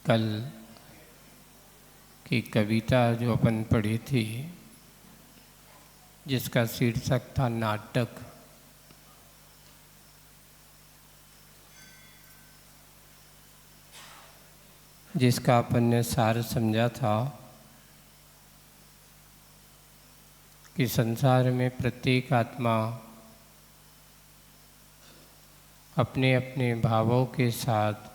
कल की कविता जो अपन पढ़ी थी, जिसका शीर्षक था नाटक, जिसका अपन ने सार समझा था कि संसार में प्रत्येक आत्मा अपने अपने भावों के साथ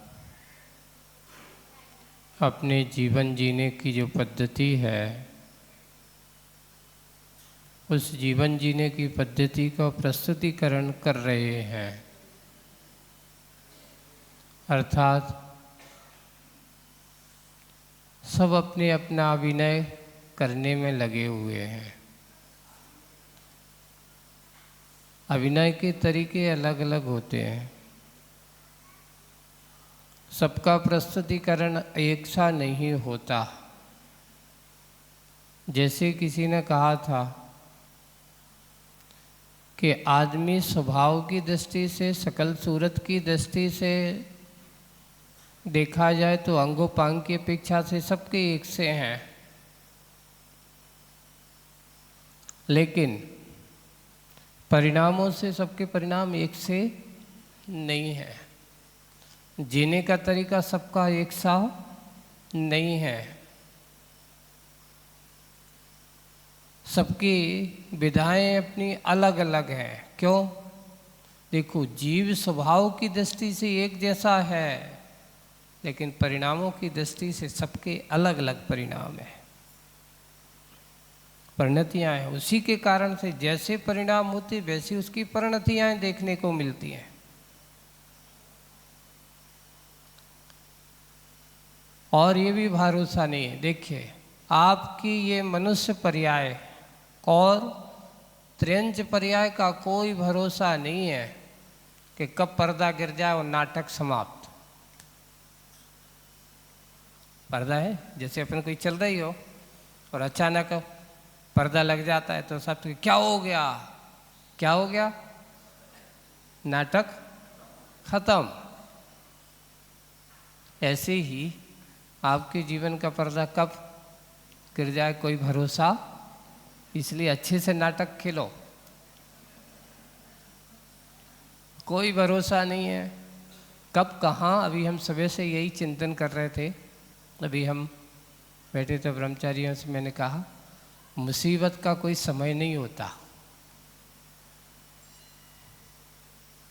अपने जीवन जीने की जो पद्धति है, उस जीवन जीने की पद्धति का प्रस्तुतिकरण कर रहे हैं। अर्थात सब अपने अपना अभिनय करने में लगे हुए हैं। अभिनय के तरीके अलग अलग होते हैं, सबका प्रस्तुतिकरण एक सा नहीं होता। जैसे किसी ने कहा था कि आदमी स्वभाव की दृष्टि से, सकल सूरत की दृष्टि से देखा जाए तो अंगोपांग की अपेक्षा से सबके एक से हैं, लेकिन परिणामों से सबके परिणाम एक से नहीं है। जीने का तरीका सबका एक सा नहीं है, सबकी विधाएं अपनी अलग अलग हैं। क्यों? देखो, जीव स्वभाव की दृष्टि से एक जैसा है, लेकिन परिणामों की दृष्टि से सबके अलग अलग परिणाम हैं, परिणतियाँ हैं। उसी के कारण से जैसे परिणाम होते वैसी उसकी परिणतियाँ देखने को मिलती हैं। और ये भी भरोसा नहीं है। देखिए, आपकी ये मनुष्य पर्याय और त्रियंच पर्याय का कोई भरोसा नहीं है कि कब पर्दा गिर जाए और नाटक समाप्त। पर्दा है, जैसे अपन कोई चल रही हो और अचानक पर्दा लग जाता है तो सब क्या हो गया, क्या हो गया, नाटक खत्म। ऐसे ही आपके जीवन का पर्दा कब गिर जाए कोई भरोसा, इसलिए अच्छे से नाटक खेलो, कोई भरोसा नहीं है कब कहाँ। अभी हम सुबह से यही चिंतन कर रहे थे, अभी हम बैठे थे ब्रह्मचारियों से, मैंने कहा मुसीबत का कोई समय नहीं होता।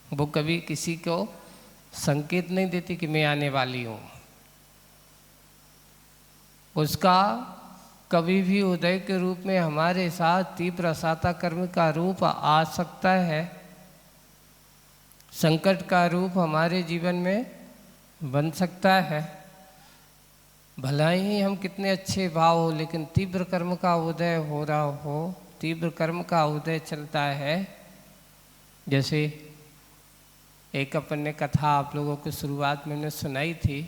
वो कभी किसी को संकेत नहीं देती कि मैं आने वाली हूँ। उसका कभी भी उदय के रूप में हमारे साथ तीव्र असाता कर्म का रूप आ सकता है, संकट का रूप हमारे जीवन में बन सकता है। भला ही हम कितने अच्छे भाव हो, लेकिन तीव्र कर्म का उदय हो रहा हो, तीव्र कर्म का उदय चलता है। जैसे एक अपन ने कथा आप लोगों को शुरुआत में सुनाई थी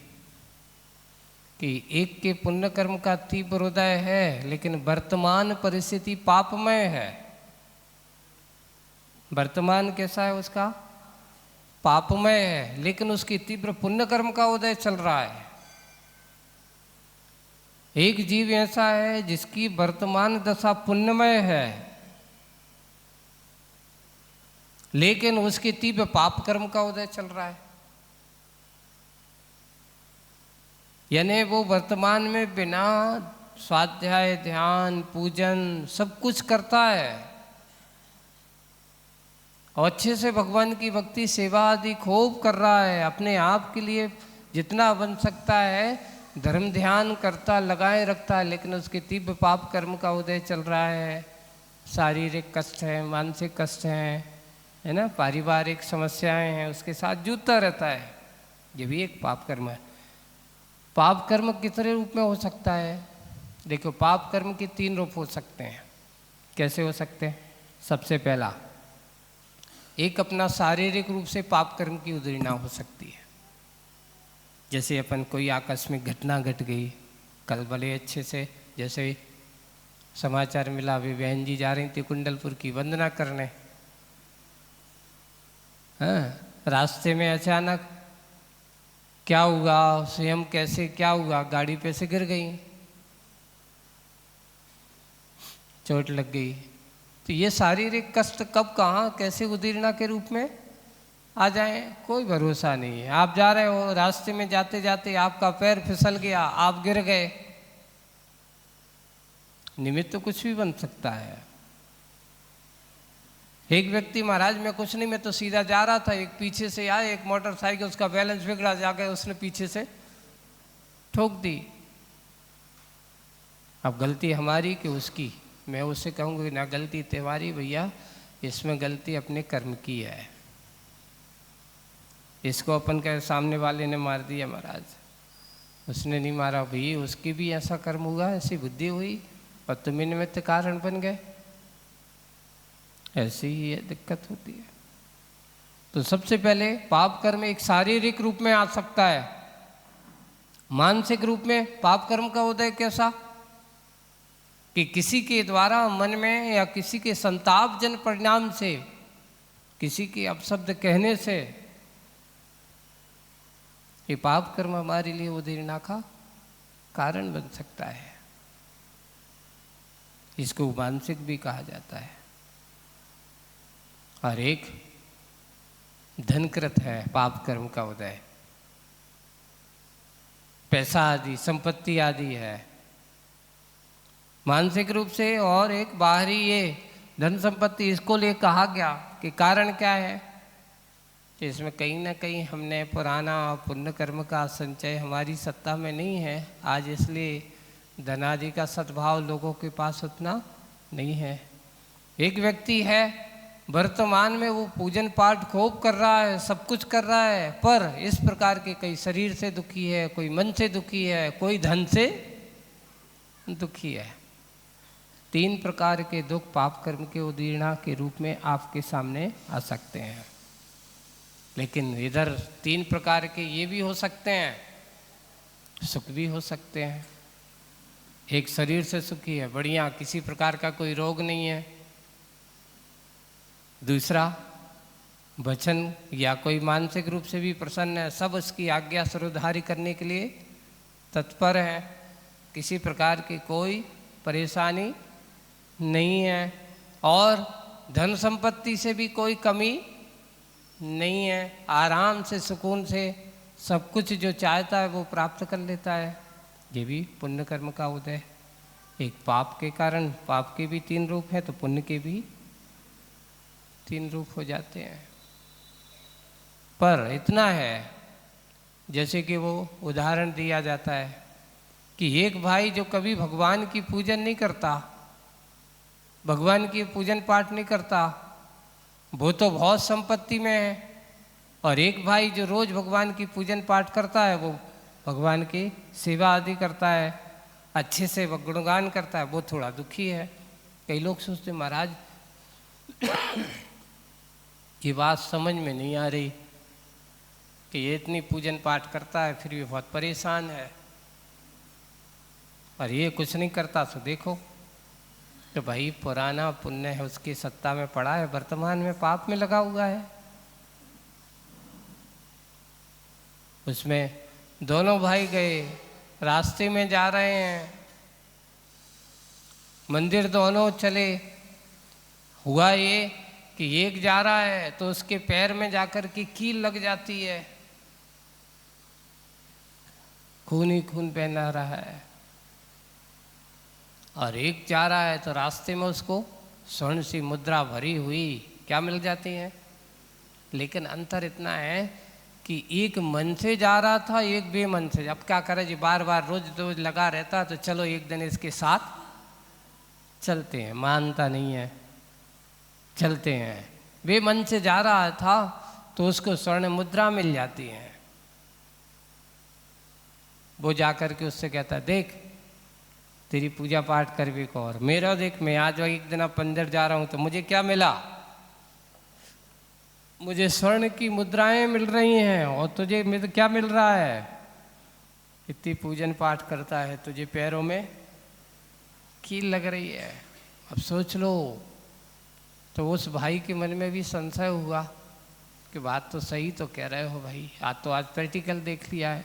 कि एक के पुण्य कर्म का तीव्र उदय है, लेकिन वर्तमान परिस्थिति पापमय है। वर्तमान कैसा है उसका? पापमय है, लेकिन उसकी तीव्र पुण्य कर्म का उदय चल रहा है। एक जीव ऐसा है जिसकी वर्तमान दशा पुण्यमय है, लेकिन उसके तीव्र पाप कर्म का उदय चल रहा है। यानी वो वर्तमान में बिना स्वाध्याय, ध्यान, पूजन सब कुछ करता है और अच्छे से भगवान की भक्ति, सेवा आदि खूब कर रहा है, अपने आप के लिए जितना बन सकता है धर्म ध्यान करता, लगाए रखता है, लेकिन उसके तीव्र पाप कर्म का उदय चल रहा है। शारीरिक कष्ट है, मानसिक कष्ट है ना, पारिवारिक समस्याएं हैं, उसके साथ जूझता रहता है। ये भी एक पाप कर्म है। पाप कर्म कितने रूप में हो सकता है? देखो, पाप कर्म के 3 रूप हो सकते हैं। कैसे हो सकते हैं? सबसे पहला, एक अपना शारीरिक रूप से पाप कर्म की उदरिना हो सकती है। जैसे अपन कोई आकस्मिक घटना घट गई, कल बड़े अच्छे से जैसे समाचार मिला, अभी बहन जी जा रही थी कुंडलपुर की वंदना करने, हाँ, रास्ते में अचानक क्या हुआ, स्वयं कैसे क्या हुआ, गाड़ी पे से गिर गई, चोट लग गई। तो ये शारीरिक कष्ट कब कहाँ कैसे उदीर्णा के रूप में आ जाए, कोई भरोसा नहीं है। आप जा रहे हो, रास्ते में जाते जाते आपका पैर फिसल गया, आप गिर गए, निमित्त तो कुछ भी बन सकता है। एक व्यक्ति, महाराज मैं कुछ नहीं, मैं तो सीधा जा रहा था, एक पीछे से आया, एक मोटरसाइकिल, उसका बैलेंस बिगड़ा, जाकर उसने पीछे से ठोक दी। अब गलती हमारी कि उसकी? मैं उससे कहूँगी ना गलती तुम्हारी भैया, इसमें गलती अपने कर्म की है। इसको अपन के सामने वाले ने मार दिया महाराज, उसने नहीं मारा भैया, उसकी भी ऐसा कर्म हुआ, ऐसी बुद्धि हुई और तुम निमित्त कारण बन गए। ऐसी ही ये दिक्कत होती है। तो सबसे पहले पाप कर्म एक शारीरिक रूप में आ सकता है। मानसिक रूप में पाप कर्म का उदय कैसा, कि किसी के द्वारा मन में या किसी के संतापजन परिणाम से, किसी के अपशब्द कहने से ये पाप कर्म हमारे लिए उदीर्णा का कारण बन सकता है। इसको मानसिक भी कहा जाता है। और एक धनकृत है पाप कर्म का उदय, पैसा आदि संपत्ति आदि है मानसिक रूप से। और एक बाहरी ये धन संपत्ति, इसको लिए कहा गया कि कारण क्या है, तो इसमें कहीं ना कहीं हमने पुराना पुण्य कर्म का संचय हमारी सत्ता में नहीं है आज, इसलिए धनादि का सद्भाव लोगों के पास उतना नहीं है। एक व्यक्ति है वर्तमान में वो पूजन पाठ खूब कर रहा है, सब कुछ कर रहा है, पर इस प्रकार के कई शरीर से दुखी है, कोई मन से दुखी है, कोई धन से दुखी है। 3 प्रकार के दुख पाप कर्म के उदीर्णा के रूप में आपके सामने आ सकते हैं। लेकिन इधर 3 प्रकार के ये भी हो सकते हैं, सुख भी हो सकते हैं। एक शरीर से सुखी है, बढ़िया, किसी प्रकार का कोई रोग नहीं है। दूसरा वचन या कोई मानसिक रूप से भी प्रसन्न है, सब उसकी आज्ञा सर्वधारी करने के लिए तत्पर है, किसी प्रकार की कोई परेशानी नहीं है, और धन संपत्ति से भी कोई कमी नहीं है, आराम से सुकून से सब कुछ जो चाहता है वो प्राप्त कर लेता है। ये भी पुण्य कर्म का उदय। एक पाप के कारण, पाप के भी 3 रूप हैं, तो पुण्य के भी 3 रूप हो जाते हैं। पर इतना है, जैसे कि वो उदाहरण दिया जाता है कि एक भाई जो कभी भगवान की पूजन नहीं करता, भगवान की पूजन पाठ नहीं करता, वो तो बहुत संपत्ति में है, और एक भाई जो रोज भगवान की पूजन पाठ करता है, वो भगवान की सेवा आदि करता है, अच्छे से गुणगान करता है, वो थोड़ा दुखी है। कई लोग सोचते महाराज ये बात समझ में नहीं आ रही कि ये इतनी पूजन पाठ करता है फिर भी बहुत परेशान है, और ये कुछ नहीं करता, तो देखो। तो भाई पुराना पुण्य है, उसकी सत्ता में पड़ा है, वर्तमान में पाप में लगा हुआ है। उसमें दोनों भाई गए, रास्ते में जा रहे हैं, मंदिर दोनों चले, हुआ ये कि एक जा रहा है तो उसके पैर में जाकर के कील लग जाती है, खून ही खून बहना रहा है, और एक जा रहा है तो रास्ते में उसको स्वर्ण सी मुद्रा भरी हुई क्या मिल जाती है। लेकिन अंतर इतना है कि एक मन से जा रहा था, एक बेमन से। अब क्या करे जी, बार बार रोज रोज लगा रहता, तो चलो एक दिन इसके साथ चलते हैं, मानता नहीं है, चलते हैं। बेमन से जा रहा था तो उसको स्वर्ण मुद्रा मिल जाती है। वो जाकर के उससे कहता, देख तेरी पूजा पाठ कर भी को, और मेरा देख, मैं आज एक दिन अब मंदिर जा रहा हूँ तो मुझे क्या मिला, मुझे स्वर्ण की मुद्राएं मिल रही हैं, और तुझे क्या मिल रहा है, इतनी पूजन पाठ करता है, तुझे पैरों में कील लग रही है। अब सोच लो, तो उस भाई के मन में भी संशय हुआ कि बात तो सही तो कह रहे हो भाई, आज प्रैक्टिकल देख लिया है।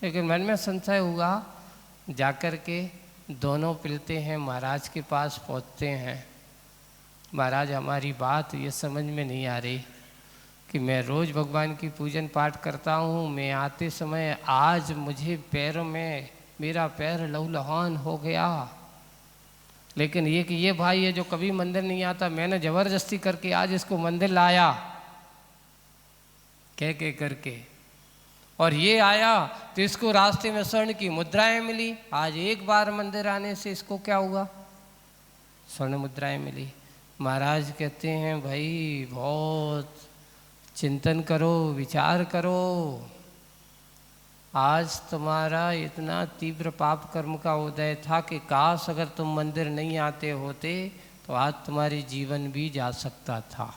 लेकिन मन में संशय हुआ, जाकर के दोनों पिलते हैं महाराज के पास पहुंचते हैं। महाराज हमारी बात ये समझ में नहीं आ रही कि मैं रोज़ भगवान की पूजन पाठ करता हूँ, मैं आते समय आज मुझे पैरों में मेरा पैर लहूलुहान हो गया, लेकिन ये भाई है जो कभी मंदिर नहीं आता, मैंने ज़बरदस्ती करके आज इसको मंदिर लाया कह के करके, और ये आया तो इसको रास्ते में स्वर्ण की मुद्राएं मिली। आज एक बार मंदिर आने से इसको क्या हुआ, स्वर्ण मुद्राएं मिली। महाराज कहते हैं भाई बहुत चिंतन करो, विचार करो, आज तुम्हारा इतना तीव्र पाप कर्म का उदय था कि काश अगर तुम मंदिर नहीं आते होते तो आज तुम्हारे जीवन भी जा सकता था,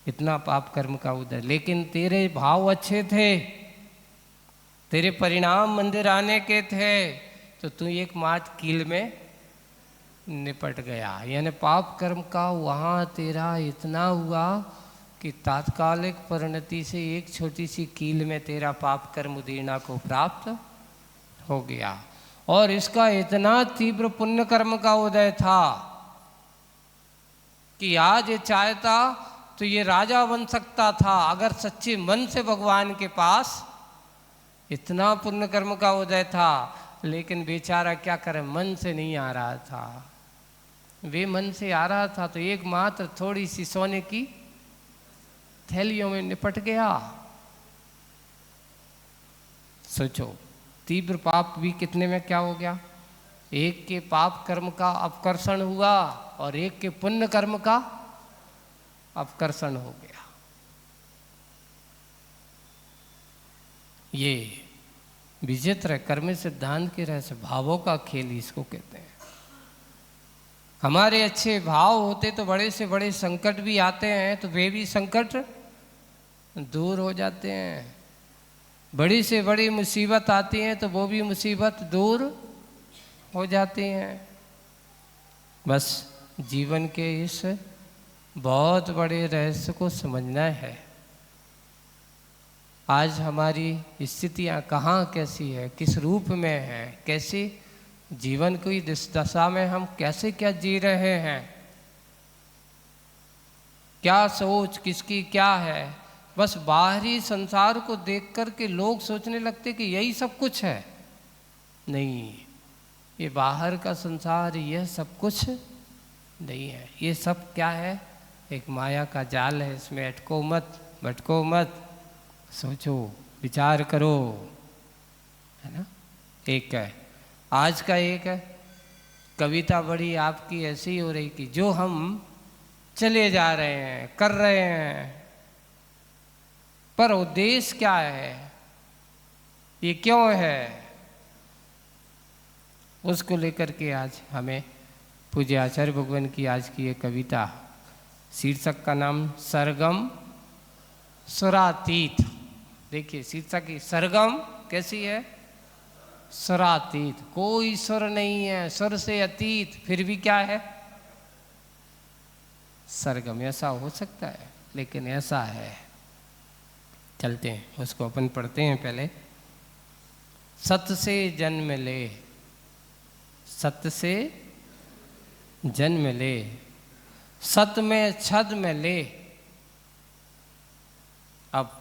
इतना पाप कर्म का उदय। लेकिन तेरे भाव अच्छे थे, तेरे परिणाम मंदिर आने के थे, तो तू एक मात कील में निपट गया। यानी पाप कर्म का वहाँ तेरा इतना हुआ कि तात्कालिक परिणति से एक छोटी सी कील में तेरा पाप कर्म उदीर्णा को प्राप्त हो गया। और इसका इतना तीव्र पुण्य कर्म का उदय था कि आज ये चाहता तो ये राजा बन सकता था, अगर सच्चे मन से भगवान के पास इतना पुण्य कर्म का उदय था। लेकिन बेचारा क्या करे, मन से नहीं आ रहा था। वे मन से आ रहा था तो एक मात्र थोड़ी सी सोने की थैलियों में निपट गया। सोचो तीव्र पाप भी कितने में क्या हो गया, एक के पाप कर्म का अपकर्षण हुआ और एक के पुण्य कर्म का अपकर्षण हो गया। ये विचित्र है कर्म सिद्धांत के रहस्य, भावों का खेल इसको कहते हैं। हमारे अच्छे भाव होते तो बड़े से बड़े संकट भी आते हैं तो वे भी संकट दूर हो जाते हैं, बड़ी से बड़ी मुसीबत आती है तो वो भी मुसीबत दूर हो जाती हैं। बस जीवन के इस बहुत बड़े रहस्य को समझना है। आज हमारी स्थितियाँ कहाँ कैसी है, किस रूप में है, कैसे जीवन की इस दशा में हम कैसे क्या जी रहे हैं, क्या सोच किसकी क्या है। बस बाहरी संसार को देख कर के लोग सोचने लगते कि यही सब कुछ है। नहीं, ये बाहर का संसार यह सब कुछ नहीं है। ये सब क्या है, एक माया का जाल है, इसमें अटको मत, भटको मत, सोचो विचार करो, है ना। एक है आज का, एक है कविता बड़ी आपकी ऐसी हो रही कि जो हम चले जा रहे हैं, कर रहे हैं, पर उद्देश्य क्या है, ये क्यों है, उसको लेकर के आज हमें पूज्य आचार्य भगवान की आज की ये कविता, शीर्षक का नाम सरगम सुरातीत। देखिए शीर्षक की सरगम कैसी है, सुरातीत, कोई सुर नहीं है, सुर से अतीत, फिर भी क्या है सरगम। ऐसा हो सकता है लेकिन ऐसा है। चलते हैं उसको अपन पढ़ते हैं। पहले सत्य से जन्म ले, सत्य से जन्म ले, सत्य में छद में ले। अब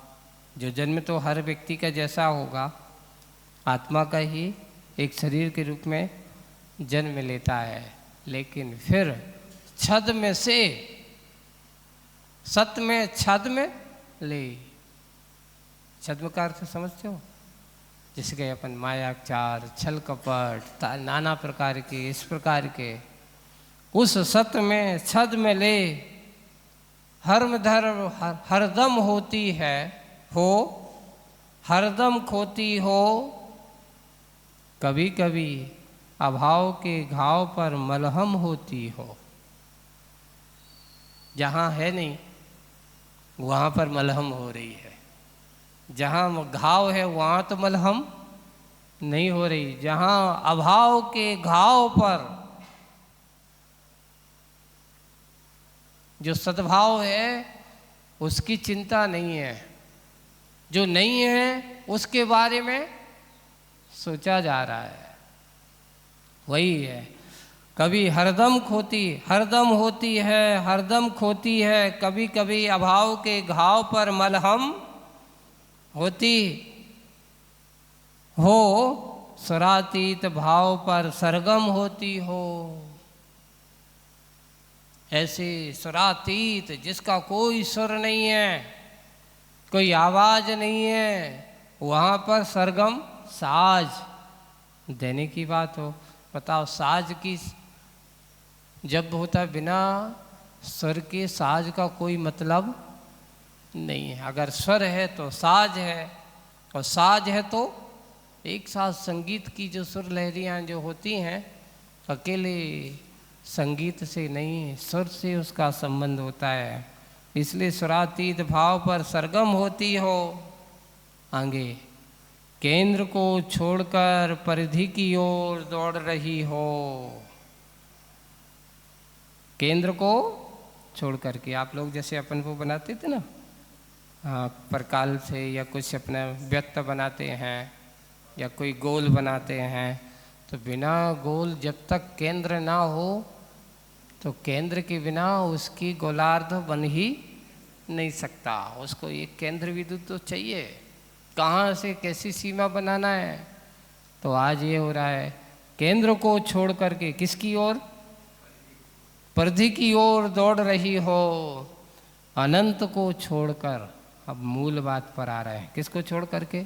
जो जन्म तो हर व्यक्ति का जैसा होगा, आत्मा का ही एक शरीर के रूप में जन्म लेता है, लेकिन फिर छद में से, सत्य में छद में ले। छद्म का अर्थ समझते हो, जैसे कि अपन मायाचार, छल कपट, नाना प्रकार के, इस प्रकार के, उस सत्य में छद में ले। हर्म धर्म हरदम होती है हो, हरदम खोती हो, कभी कभी अभाव के घाव पर मलहम होती हो। जहाँ है नहीं वहाँ पर मलहम हो रही है, जहाँ घाव है वहाँ तो मलहम नहीं हो रही। जहाँ अभाव के घाव पर जो सद्भाव है उसकी चिंता नहीं है, जो नहीं है उसके बारे में सोचा जा रहा है। वही है, कभी हरदम खोती हरदम होती है, हरदम खोती है, कभी कभी अभाव के घाव पर मलहम होती हो, सुरातीत भाव पर सरगम होती हो। ऐसे सुरातीत जिसका कोई सुर नहीं है, कोई आवाज नहीं है, वहाँ पर सरगम साज देने की बात हो। बताओ, साज की जब होता है, बिना स्वर के साज का कोई मतलब नहीं है। अगर स्वर है तो साज है, और साज है तो एक साथ संगीत की जो सुर लहरियाँ जो होती हैं, अकेले संगीत से नहीं, सुर से उसका संबंध होता है। इसलिए सुरातीत भाव पर सरगम होती हो। आगे, केंद्र को छोड़कर परिधि की ओर दौड़ रही हो। केंद्र को छोड़ करके, आप लोग जैसे अपन वो बनाते थे ना, प्रकाल से, या कुछ अपना व्यक्त बनाते हैं, या कोई गोल बनाते हैं, तो बिना गोल जब तक केंद्र ना हो, तो केंद्र के बिना उसकी गोलार्ध बन ही नहीं सकता। उसको एक केंद्र बिंदु तो चाहिए। कहाँ से कैसी सीमा बनाना है? तो आज ये हो रहा है, केंद्र को छोड़ करके किसकी ओर? परिधि की ओर दौड़ रही हो, अनंत को छोड़कर। अब मूल बात पर आ रहे हैं, किसको छोड़ करके?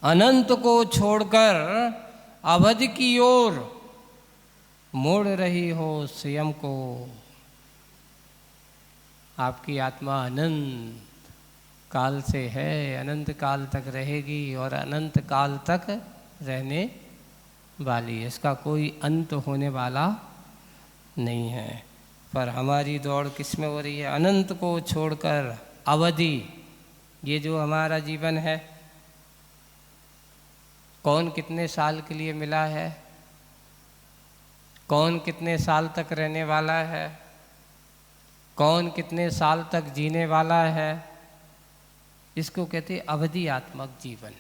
अनंत को छोड़कर अवधि की ओर मोड़ रही हो स्वयं को। आपकी आत्मा अनंत काल से है, अनंत काल तक रहेगी और अनंत काल तक रहने वाली है। इसका कोई अंत होने वाला नहीं है। पर हमारी दौड़ किस में हो रही है? अनंत को छोड़कर अवधि। ये जो हमारा जीवन है, कौन कितने साल के लिए मिला है, कौन कितने साल तक रहने वाला है, कौन कितने साल तक जीने वाला है, इसको कहते हैं अवधियात्मक जीवन।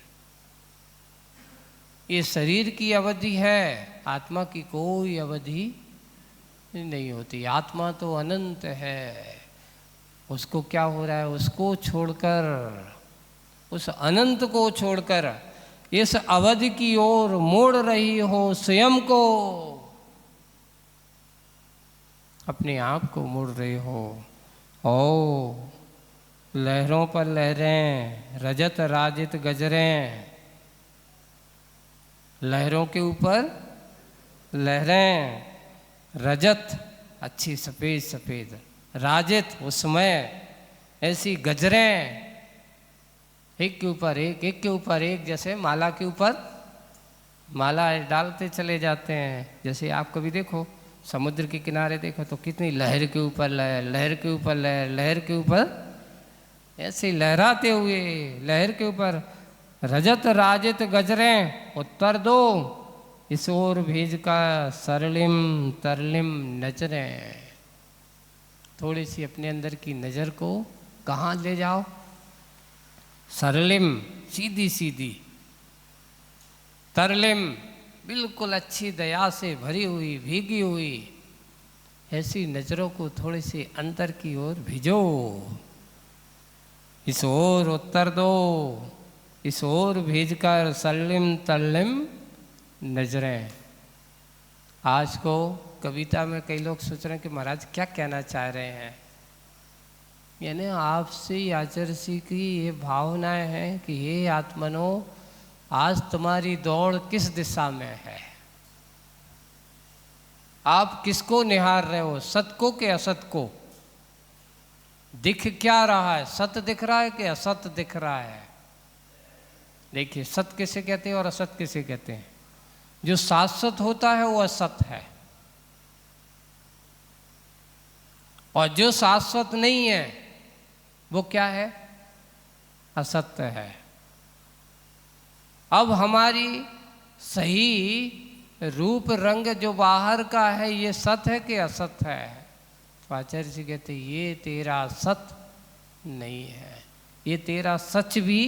ये शरीर की अवधि है, आत्मा की कोई अवधि नहीं होती। आत्मा तो अनंत है। उसको क्या हो रहा है? उसको छोड़कर, उस अनंत को छोड़कर इस अवधि की ओर मोड़ रही हो स्वयं को, अपने आप को मोड़ रही हो। ओ लहरों पर लहरें, रजत राजित गजरें, लहरों के ऊपर लहरें, रजत अच्छी सफ़ेद सफ़ेद, राजित उसमें ऐसी गजरें, एक के ऊपर एक, एक के ऊपर एक, जैसे माला के ऊपर माला डालते चले जाते हैं। जैसे आप कभी देखो समुद्र के किनारे देखो तो कितनी लहर के ऊपर लहर, लहर के ऊपर लहर, लहर के ऊपर ऐसे लहराते हुए, लहर के ऊपर रजत राजित गजरें, उत्तर दो इस ओर भेज का सरलिम तरलिम नजरें। थोड़ी सी अपने अंदर की नज़र को कहाँ ले जाओ? सरलिम सीधी सीधी, तरलिम बिल्कुल अच्छी दया से भरी हुई भीगी हुई, ऐसी नज़रों को थोड़ी सी अंतर की ओर भेजो। इस ओर उत्तर दो, इस ओर भेजकर सरलिम तरलिम नजरें। आज को कविता में कई लोग सोच रहे हैं कि महाराज क्या कहना चाह रहे हैं। यानी आपसे आचर्षी की ये भावनाएं हैं कि ये आत्मनो, आज तुम्हारी दौड़ किस दिशा में है? आप किसको निहार रहे हो, सत को कि असत को? दिख क्या रहा है? सत्य दिख रहा है कि असत्य दिख रहा है? देखिए, सत्य किसे कहते हैं और असत्य किसे कहते हैं? जो शाश्वत होता है वो असत्य है, और जो शाश्वत नहीं है वो क्या है? असत्य है। अब हमारी सही रूप रंग जो बाहर का है, ये सत्य है कि असत्य है? तो आचार्य जी कहते ये तेरा सत नहीं है, ये तेरा सच भी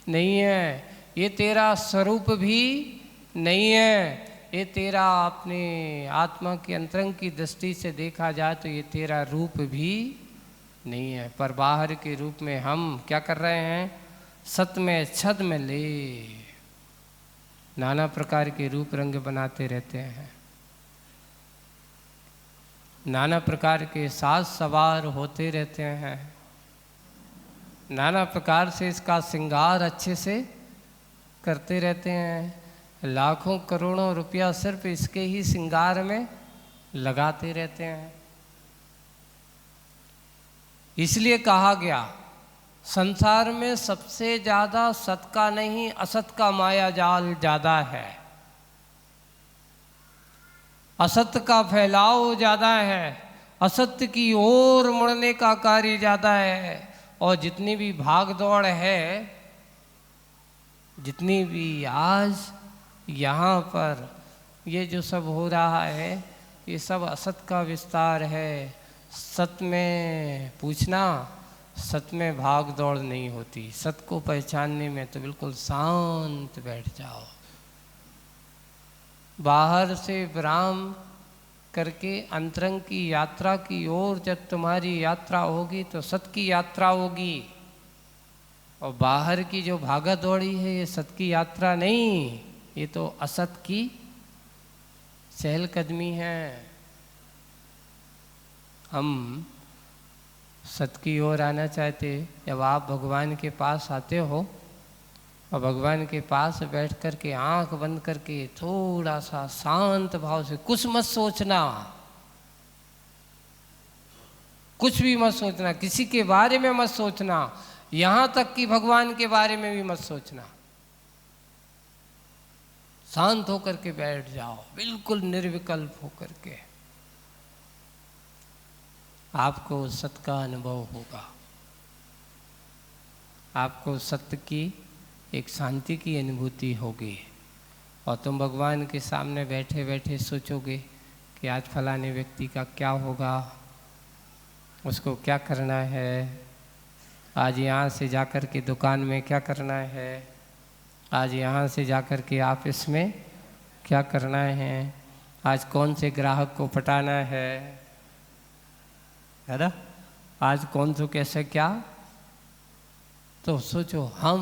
नहीं है, ये तेरा स्वरूप भी नहीं है, ये तेरा अपने आत्मा के अंतरंग की दृष्टि से देखा जाए तो ये तेरा रूप भी नहीं है। पर बाहर के रूप में हम क्या कर रहे हैं, सत में छद में ले नाना प्रकार के रूप रंग बनाते रहते हैं, नाना प्रकार के साज सवार होते रहते हैं, नाना प्रकार से इसका श्रृंगार अच्छे से करते रहते हैं, लाखों करोड़ों रुपया सिर्फ इसके ही श्रृंगार में लगाते रहते हैं। इसलिए कहा गया संसार में सबसे ज्यादा सत का नहीं असत का माया जाल ज्यादा है, असत्य का फैलाव ज्यादा है, असत्य की ओर मुड़ने का कार्य ज्यादा है। और जितनी भी भाग दौड़ है, जितनी भी आज यहाँ पर ये जो सब हो रहा है, ये सब असत का विस्तार है। सत में पूछना, सत में भाग दौड़ नहीं होती, सत को पहचानने में तो बिल्कुल शांत बैठ जाओ। बाहर से विराम करके अंतरंग की यात्रा की ओर जब तुम्हारी यात्रा होगी तो सत की यात्रा होगी। और बाहर की जो भागा दौड़ी है ये सत की यात्रा नहीं, ये तो असत की चहलकदमी है। हम सत की ओर आना चाहते, जब आप भगवान के पास आते हो और भगवान के पास बैठ कर के आंख बंद करके थोड़ा सा शांत भाव से कुछ मत सोचना, कुछ भी मत सोचना, किसी के बारे में मत सोचना, यहां तक कि भगवान के बारे में भी मत सोचना। शांत होकर के बैठ जाओ, बिल्कुल निर्विकल्प होकर के। आपको सत्य का अनुभव होगा, आपको सत्य की एक शांति की अनुभूति होगी। और तुम भगवान के सामने बैठे बैठे सोचोगे कि आज फलाने व्यक्ति का क्या होगा, उसको क्या करना है, आज यहाँ से जाकर के दुकान में क्या करना है, आज यहाँ से जाकर के ऑफिस में क्या करना है, आज कौन से ग्राहक को पटाना है ना, आज कौन से कैसे क्या। तो सोचो, हम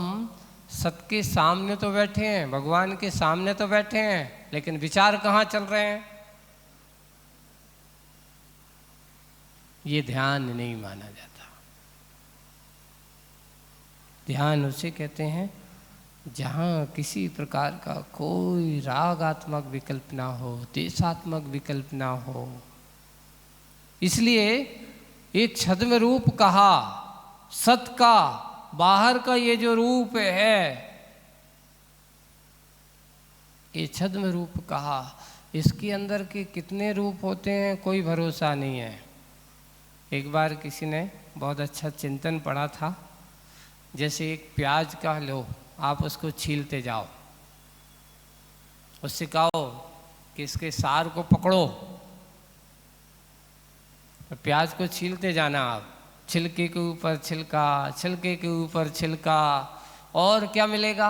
सत्य के सामने तो बैठे हैं, भगवान के सामने तो बैठे हैं, लेकिन विचार कहाँ चल रहे हैं, ये ध्यान नहीं माना जाता। ध्यान उसे कहते हैं जहाँ किसी प्रकार का कोई रागात्मक विकल्प ना हो, देशात्मक विकल्प ना हो। इसलिए एक छद्म रूप कहा, सत का बाहर का ये जो रूप है, ये छद्म रूप कहा। इसके अंदर के कितने रूप होते हैं कोई भरोसा नहीं है। एक बार किसी ने बहुत अच्छा चिंतन पढ़ा था, जैसे एक प्याज का लो, आप उसको छीलते जाओ, उससे कहो कि इसके सार को पकड़ो, तो प्याज को छीलते जाना आप, छिलके के ऊपर छिलका, छिलके के ऊपर छिलका, और क्या मिलेगा,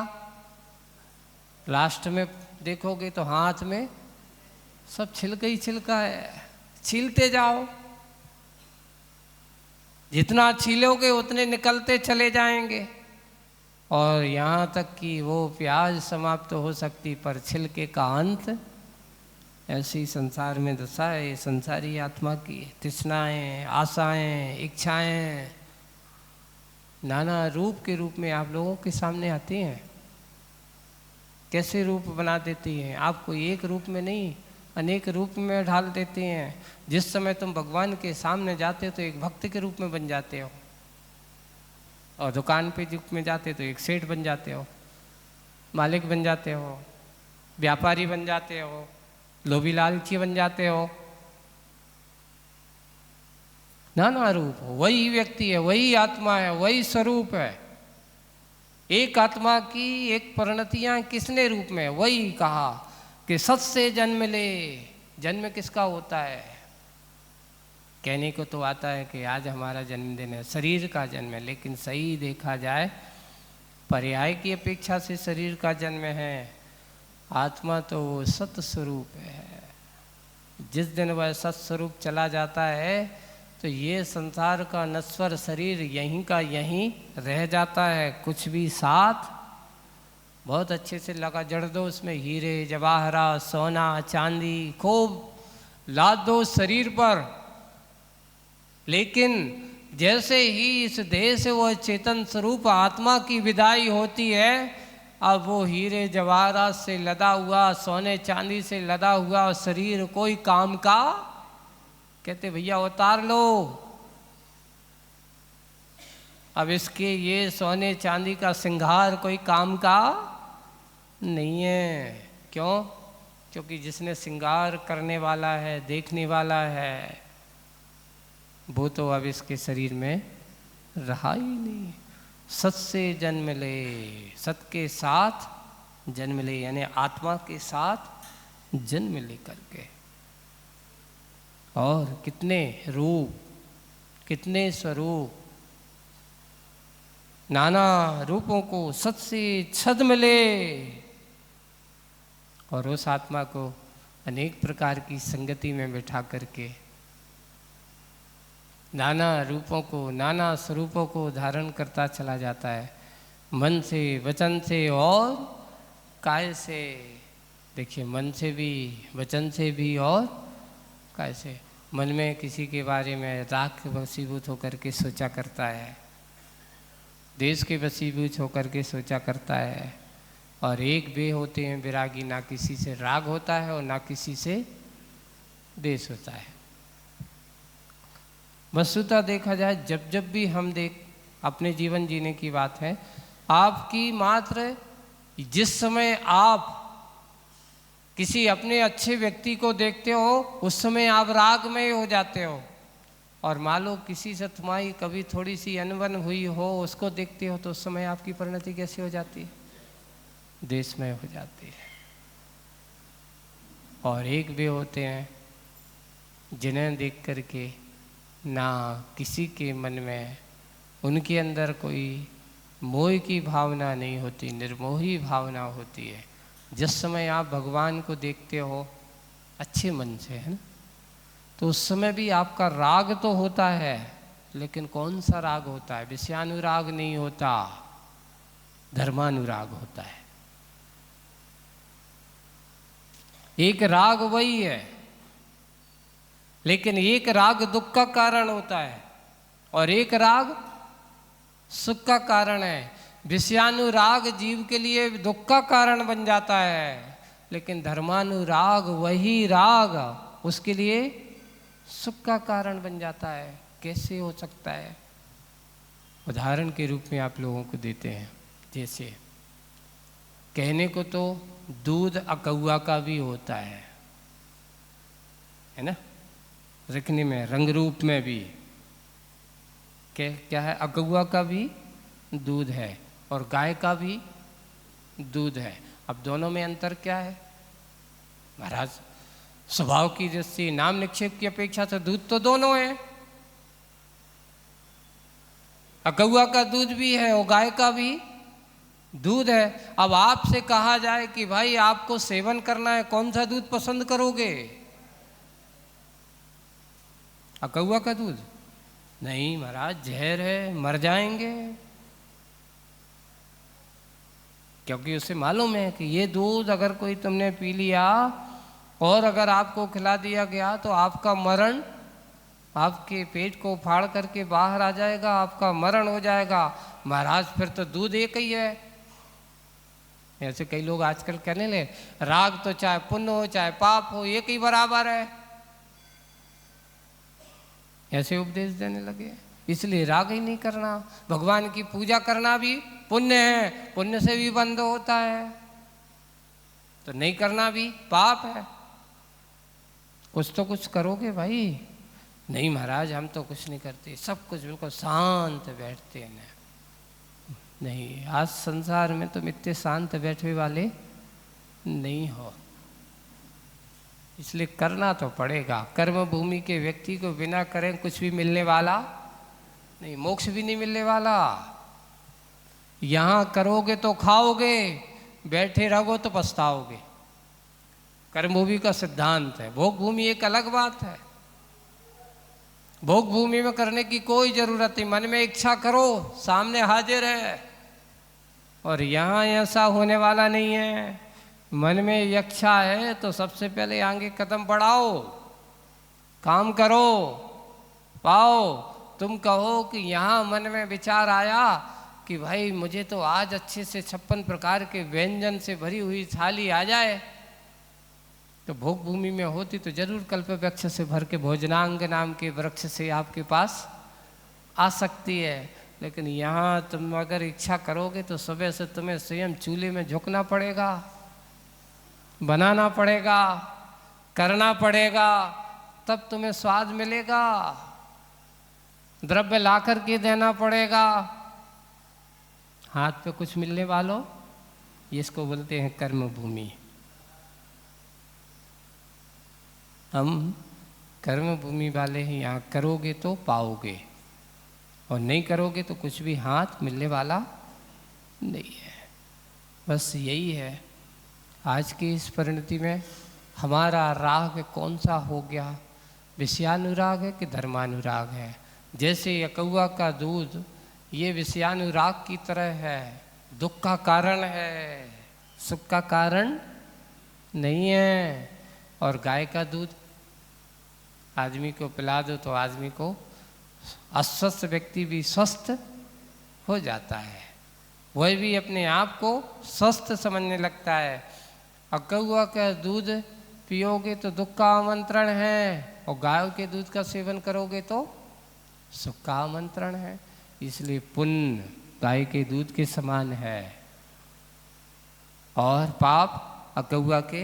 लास्ट में देखोगे तो हाथ में सब छिलका ही छिलका है। छीलते जाओ, जितना छीलोगे उतने निकलते चले जाएंगे, और यहाँ तक कि वो प्याज समाप्त हो सकती, पर छिलके का अंत। ऐसी संसार में दशा है संसारी आत्मा की। तृष्णाएं, आशाएं, इच्छाएं नाना रूप के रूप में आप लोगों के सामने आती हैं। कैसे रूप बना देती हैं, आपको एक रूप में नहीं अनेक रूप में ढाल देते हैं। जिस समय तुम भगवान के सामने जाते हो तो एक भक्त के रूप में बन जाते हो, और दुकान पे रूप में जाते तो एक सेठ बन जाते हो, मालिक बन जाते हो, व्यापारी बन जाते हो, लोभी लालची बन जाते हो। नाना रूप हो, वही व्यक्ति है, वही आत्मा है, वही स्वरूप है। एक आत्मा की एक परिणतियां किसने रूप में, वही कहा कि सत से जन्म ले। जन्म किसका होता है, कहने को तो आता है कि आज हमारा जन्मदिन है, शरीर का जन्म है, लेकिन सही देखा जाए पर्याय की अपेक्षा से शरीर का जन्म है। आत्मा तो वो सत स्वरूप है। जिस दिन वह सत स्वरूप चला जाता है तो ये संसार का नश्वर शरीर यहीं का यहीं रह जाता है। कुछ भी साथ बहुत अच्छे से लगा जड़ दो, उसमें हीरे जवाहरात सोना चांदी खूब लाद दो शरीर पर, लेकिन जैसे ही इस देह से वह चेतन स्वरूप आत्मा की विदाई होती है, अब वो हीरे जवाहरात से लदा हुआ सोने चांदी से लदा हुआ शरीर कोई काम का, कहते भैया उतार लो। अब इसके ये सोने चांदी का श्रृंगार कोई काम का नहीं है। क्यों? क्योंकि जिसने श्रृंगार करने वाला है, देखने वाला है, वो तो अब इसके शरीर में रहा ही नहीं। सत से जन्म ले, सत के साथ जन्म ले, यानी आत्मा के साथ जन्म ले करके। और कितने रूप, कितने स्वरूप, नाना रूपों को सत से छद्म ले, और उस आत्मा को अनेक प्रकार की संगति में बिठा करके नाना रूपों को, नाना स्वरूपों को धारण करता चला जाता है, मन से, वचन से और काय से। देखिए, मन से भी, वचन से भी और काय से। मन में किसी के बारे में राग के वशीभूत होकर के सोचा करता है, देश के वशीभूत होकर के सोचा करता है। और एक वे होते हैं विरागी, ना किसी से राग होता है और ना किसी से देश होता है। वस्तुतः देखा जाए, जब जब भी हम अपने जीवन जीने की बात है, आपकी मात्र जिस समय आप किसी अपने अच्छे व्यक्ति को देखते हो, उस समय आप राग में हो जाते हो। और मान लो किसी से तुम्हारी कभी थोड़ी सी अनबन हुई हो, उसको देखते हो, तो उस समय आपकी परिणति कैसी हो जाती है? देशमय हो जाती है। और एक वे होते हैं जिन्हें देख करके ना किसी के मन में, उनके अंदर कोई मोह की भावना नहीं होती, निर्मोही भावना होती है। जिस समय आप भगवान को देखते हो अच्छे मन से, है ना, तो उस समय भी आपका राग तो होता है, लेकिन कौन सा राग होता है? विषयानुराग नहीं होता, धर्मानुराग होता है। एक राग वही है, लेकिन एक राग दुख का कारण होता है और एक राग सुख का कारण है। विषयानुराग जीव के लिए दुख का कारण बन जाता है, लेकिन धर्मानुराग वही राग उसके लिए सुख का कारण बन जाता है। कैसे हो सकता है? उदाहरण के रूप में आप लोगों को देते हैं। जैसे कहने को तो दूध अकौआ का भी होता है ना, रखने में, रंग रूप में भी क्या है? अकौआ का भी दूध है और गाय का भी दूध है। अब दोनों में अंतर क्या है महाराज? स्वभाव की दृष्टि, नाम निक्षेप की अपेक्षा से दूध तो दोनों है। अकौआ का दूध भी है और गाय का भी दूध है। अब आपसे कहा जाए कि भाई आपको सेवन करना है, कौन सा दूध पसंद करोगे? अकौआ का दूध? नहीं महाराज, जहर है, मर जाएंगे। क्योंकि उसे मालूम है कि ये दूध अगर कोई तुमने पी लिया और अगर आपको खिला दिया गया तो आपका मरण, आपके पेट को फाड़ करके बाहर आ जाएगा, आपका मरण हो जाएगा। महाराज फिर तो दूध एक ही है। ऐसे कई लोग आजकल कहने ले, राग तो चाहे पुण्य हो चाहे पाप हो एक ही बराबर है, ऐसे उपदेश देने लगे। इसलिए राग ही नहीं करना। भगवान की पूजा करना भी पुण्य है, पुण्य से भी बंद होता है, तो नहीं करना भी पाप है। कुछ तो कुछ करोगे भाई। नहीं महाराज, हम तो कुछ नहीं करते, सब कुछ बिल्कुल शांत बैठते हैं ना। नहीं, आज संसार में तुम इतने शांत बैठे वाले नहीं हो। इसलिए करना तो पड़ेगा। कर्म भूमि के व्यक्ति को बिना करें कुछ भी मिलने वाला नहीं, मोक्ष भी नहीं मिलने वाला। यहाँ करोगे तो खाओगे, बैठे रहोगे तो पछताओगे। कर्म भूमि का सिद्धांत है। भोग भूमि एक अलग बात है। भोग भूमि में करने की कोई जरूरत नहीं, मन में इच्छा करो, सामने हाजिर है। और यहाँ ऐसा होने वाला नहीं है। मन में इच्छा है तो सबसे पहले आगे कदम बढ़ाओ, काम करो, पाओ। तुम कहो कि यहाँ मन में विचार आया कि भाई मुझे तो आज अच्छे से 56 प्रकार के व्यंजन से भरी हुई थाली आ जाए, तो भोग भूमि में होती तो जरूर कल्प वृक्ष से भर के भोजनांग नाम के वृक्ष से आपके पास आ सकती है। लेकिन यहाँ तुम अगर इच्छा करोगे तो सुबह से तुम्हें स्वयं चूल्हे में झुकना पड़ेगा, बनाना पड़ेगा, करना पड़ेगा, तब तुम्हें स्वाद मिलेगा। द्रव्य ला कर के देना पड़ेगा। हाथ पे कुछ मिलने वालों, इसको बोलते हैं कर्म भूमि। हम कर्म भूमि वाले ही यहाँ करोगे तो पाओगे, और नहीं करोगे तो कुछ भी हाथ मिलने वाला नहीं है। बस यही है आज की इस परिणति में। हमारा राग कौन सा हो गया, विषयानुराग है कि धर्मानुराग है। जैसे यकौआ का दूध ये विषयानुराग की तरह है, दुख का कारण है, सुख का कारण नहीं है। और गाय का दूध आदमी को पिला दो तो आदमी को, अस्वस्थ व्यक्ति भी स्वस्थ हो जाता है, वह भी अपने आप को स्वस्थ समझने लगता है। अकौआ का दूध पियोगे तो दुख का आमंत्रण है, और गाय के दूध का सेवन करोगे तो सुख का आमंत्रण है। इसलिए पुण्य गाय के दूध के समान है, और पाप अकौआ के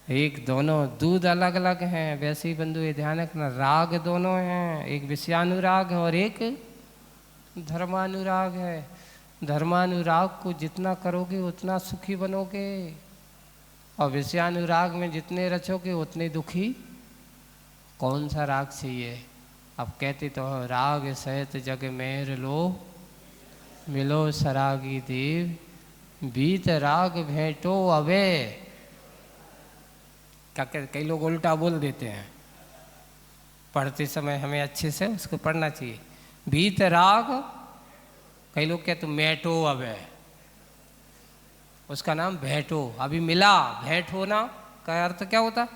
एक। दोनों दूध अलग अलग हैं। वैसे ही बंधु ये ध्यान रखना, राग दोनों हैं, एक विषयानुराग है और एक धर्मानुराग है। धर्मानुराग को जितना करोगे उतना सुखी बनोगे, और विषयानुराग में जितने रचोगे उतने दुखी। कौन सा राग चाहिए? अब कहते तो राग सहित जग मेर लो, मिलो सरागी देव, बीत राग भेंटो अबे। क्या कई लोग उल्टा बोल देते हैं, पढ़ते समय हमें अच्छे से उसको पढ़ना चाहिए। बीत राग, कई लोग कहते मैटो अबे, उसका नाम भेंटो, अभी मिला। भेंट होना का अर्थ क्या होता?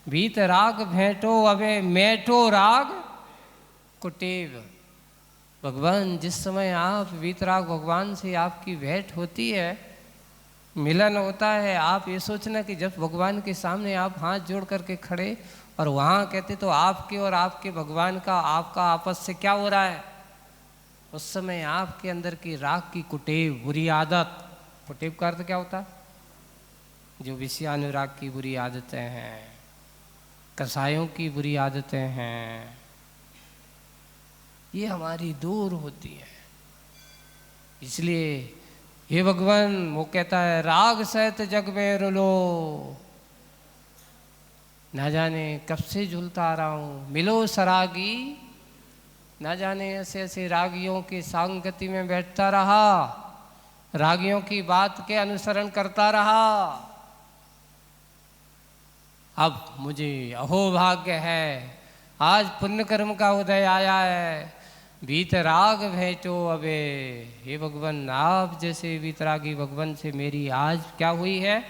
बीत राग भेंटो अबे, मैटो राग कुटेव। भगवान जिस समय आप वीतराग भगवान से आपकी भेंट होती है, मिलन होता है, आप ये सोचना कि जब भगवान के सामने आप हाथ जोड़ करके खड़े और वहाँ कहते तो आपके और आपके भगवान का, आपका आपस से क्या हो रहा है, उस समय आपके अंदर की राग की कुटेव, बुरी आदत। कुटेव का अर्थ क्या होता? जो विषयानुराग की बुरी आदतें हैं, कसायों की बुरी आदतें हैं, ये हमारी दूर होती है। इसलिए हे भगवान, वो कहता है राग सहित जग में रुलो। ना जाने कब से झूलता आ रहा हूँ, मिलो सरागी। ना जाने ऐसे ऐसे रागियों की सांगति में बैठता रहा, रागियों की बात के अनुसरण करता रहा। अब मुझे अहोभाग्य है, आज पुण्य कर्म का उदय आया है, वीतराग भेंटो अबे। हे भगवान, आप जैसे वीतरागी भगवान से मेरी आज क्या हुई है?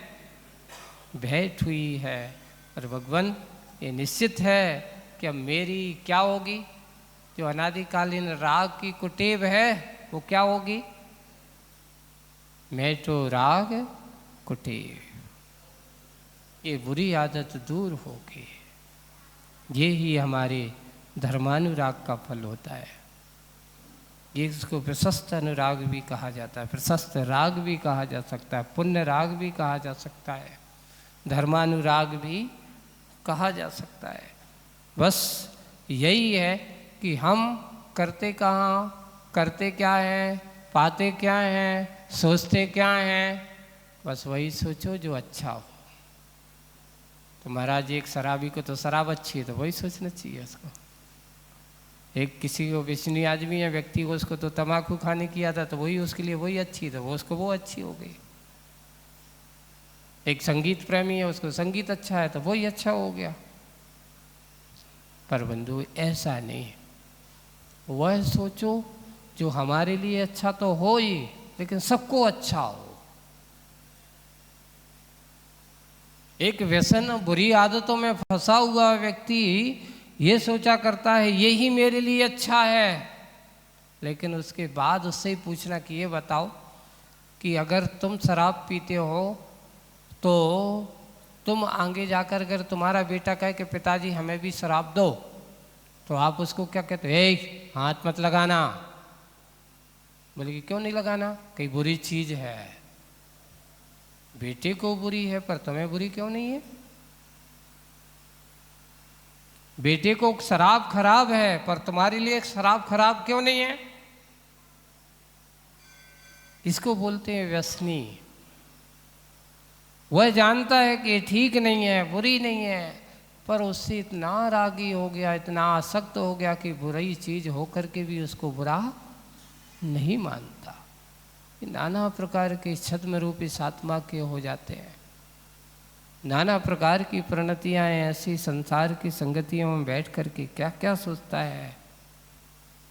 भेंट हुई है। और भगवान ये निश्चित है कि अब मेरी क्या होगी? जो अनादिकालीन राग की कुटेव है वो क्या होगी? मैटो राग कुटेव। ये बुरी आदत दूर होगी। ये ही हमारे धर्मानुराग का फल होता है। ये इसको प्रशस्त अनुराग भी कहा जाता है, प्रशस्त राग भी कहा जा सकता है, पुण्य राग भी कहा जा सकता है, धर्मानुराग भी कहा जा सकता है। बस यही है कि हम करते कहाँ, करते क्या हैं, पाते क्या हैं, सोचते क्या हैं। बस वही सोचो जो अच्छा हो। तो महाराज एक शराबी को तो शराब अच्छी है तो वही सोचना चाहिए उसको। एक किसी को व्यसनी आदमी है व्यक्ति को, उसको तो तम्बाकू खाने की आदत, तो वही उसके लिए वही अच्छी, तो वो उसको वो अच्छी हो गई। एक संगीत प्रेमी है, उसको संगीत अच्छा है तो वही अच्छा हो गया। पर बंधु ऐसा नहीं, वह सोचो जो हमारे लिए अच्छा तो हो ही, लेकिन सबको अच्छा हो। एक व्यसन बुरी आदतों में फंसा हुआ व्यक्ति ये सोचा करता है यही मेरे लिए अच्छा है, लेकिन उसके बाद उससे ही पूछना कि ये बताओ कि अगर तुम शराब पीते हो तो तुम आगे जाकर अगर तुम्हारा बेटा कहे कि पिताजी हमें भी शराब दो, तो आप उसको क्या कहते हो? ए हाथ मत लगाना। बोले कि क्यों नहीं लगाना? कई बुरी चीज है। बेटे को बुरी है पर तुम्हें बुरी क्यों नहीं है? बेटे को शराब खराब है पर तुम्हारे लिए शराब खराब क्यों नहीं है? इसको बोलते हैं व्यसनी। वह जानता है कि ये ठीक नहीं है, बुरी नहीं है, पर उससे इतना रागी हो गया, इतना आसक्त हो गया कि बुरी चीज होकर के भी उसको बुरा नहीं मानता। नाना प्रकार के छद्म रूपी आत्मा के हो जाते हैं। नाना प्रकार की प्रणतियाँ ऐसी संसार की संगतियों में बैठ कर के क्या क्या सोचता है,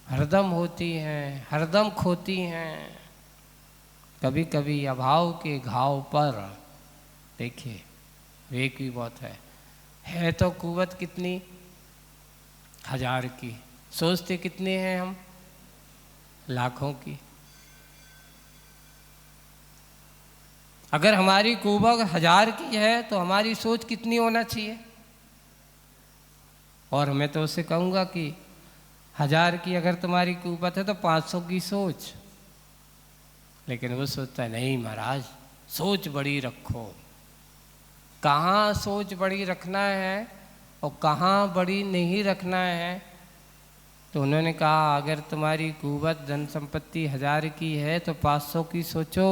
हरदम होती हैं, हरदम खोती हैं। कभी कभी अभाव के घाव पर देखिए वेग भी बहुत है तो कुवत कितनी 1000 की, सोचते कितने हैं हम? लाखों की। अगर हमारी कुवत 1000 की है तो हमारी सोच कितनी होना चाहिए? और मैं तो उससे कहूँगा कि 1000 की अगर तुम्हारी कुवत है तो 500 की सोच। लेकिन वो सोचता है नहीं महाराज सोच बड़ी रखो। कहाँ सोच बड़ी रखना है और कहाँ बड़ी नहीं रखना है? तो उन्होंने कहा अगर तुम्हारी कुवत धन संपत्ति 1000 की है तो 500 की सोचो,